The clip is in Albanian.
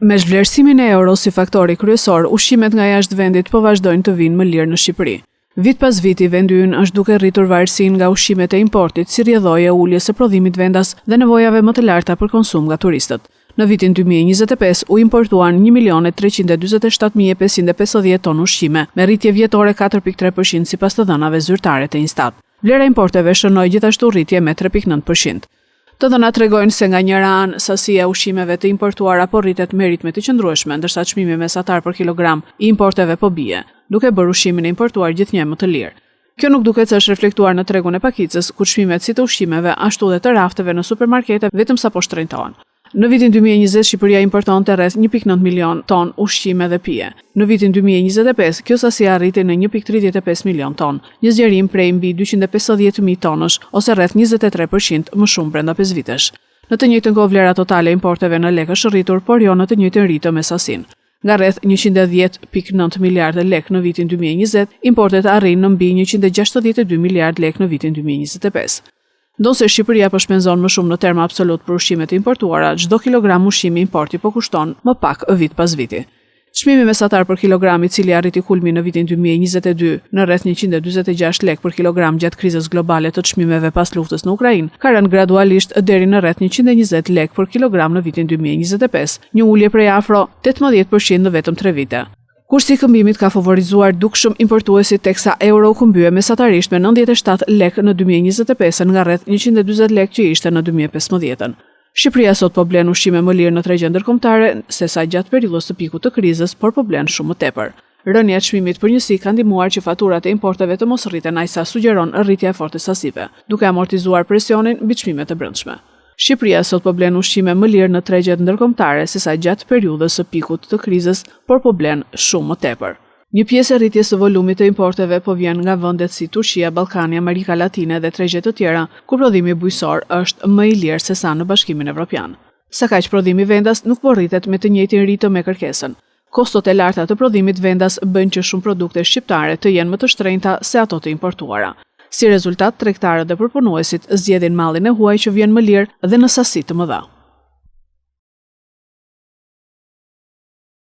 Me zhvlerësimin e euros si faktori kryesor, ushqimet nga jashtë vendit po vazhdojnë të vinë më lirë në Shqipëri. Vit pas viti, vendi ynë është duke rritur varësinë nga ushqimet e importit, si rrjedhoja e uljes së prodhimit vendas dhe nevojave më të larta për konsum nga turistët. Në vitin 2025 u importuan 1.327.550 tonë ushqime, me rritje vjetore 4.3% sipas të dhënave zyrtare të Instat. Vlera e importeve shënoi gjithashtu rritje me 3.9%. Të dhënat tregojnë se nga njëra anë sasia e ushqimeve të importuara po rritet me ritme të qëndrueshme, ndërsa çmimi mesatar për kilogram i importeve po bie, duke bërë ushqimin e importuar gjithnjë më të lirë. Kjo nuk duket se është reflektuar në tregun e pakicës, ku çmimet si të ushqimeve ashtu dhe të rafteve në supermarkete vetëm sapo shtrenjtohen. Në vitin 2020, Shqipëria importonte rreth 1.9 milion ton ushqime dhe pije. Në vitin 2025, kjo sasi arriti në 1.35 milion ton, një zgjerim prej mbi 250.000 tonësh, ose rreth 23% më shumë brenda 5 vitesh. Në të njëjtën kohë vlera totale e importeve në lekë është rritur, por jo në të njëjtën ritëm me sasinë. Nga rreth 110.9 miliardë lekë në vitin 2020, importet arrin në mbi 162 miliardë lekë në vitin 2025. Ndonse Shqipëria po shpenzon më shumë në terma absolut për ushqimet e importuara, çdo kilogram ushqimi importi po kushton më pak vit pas viti. Çmimi mesatar për kilogram, i cili arriti kulmin në vitin 2022 në rreth 146 lekë për kilogram gjatë krizës globale të çmimeve pas luftës në Ukrainë, ka rënë gradualisht deri në rreth 120 lekë për kilogram në vitin 2025, një ulje prej afro 18% në vetëm 3 vite. Kursi i këmbimit ka favorizuar dukshëm importuesit, teksa euro u këmbye mesatarisht me 97 lekë në 2025 nga rreth 140 lekë që ishte në 2015. Shqipëria sot po blen ushqime më lirë në tregje ndërkombëtare se sa gjatë periudhës së pikut të krizës, por po blen shumë më tepër. Rënja e çmimit përgjithësi ka ndihmuar që faturat e importeve të mos rriten aq sa sugjeron rritja e fortë e sasive, duke amortizuar presionin mbi çmimet e brendshme. Shqipëria sot po blen ushqime më lirë në tregjet ndërkombëtare se sa gjatë periudhës së pikut të krizës, por po blen shumë më tepër. Një pjesë e rritjes së volumit të importeve po vjen nga vendet si Turqia, Ballkani, Amerika Latine dhe tregje të tjera, ku prodhimi bujqësor është më i lirë se sa në Bashkimin Evropian. Sa kaq prodhimi vendas nuk po rritet me të njëjtin ritëm me kërkesën. Kostot e larta të prodhimit vendas bëjnë që shumë produkte shqiptare të jenë më të shtrenjta se ato të importuara. Si rezultat, tregtarët dhe përpunuesit zgjedhin mallin e huaj që vjen më lirë dhe në sasi të mëdha.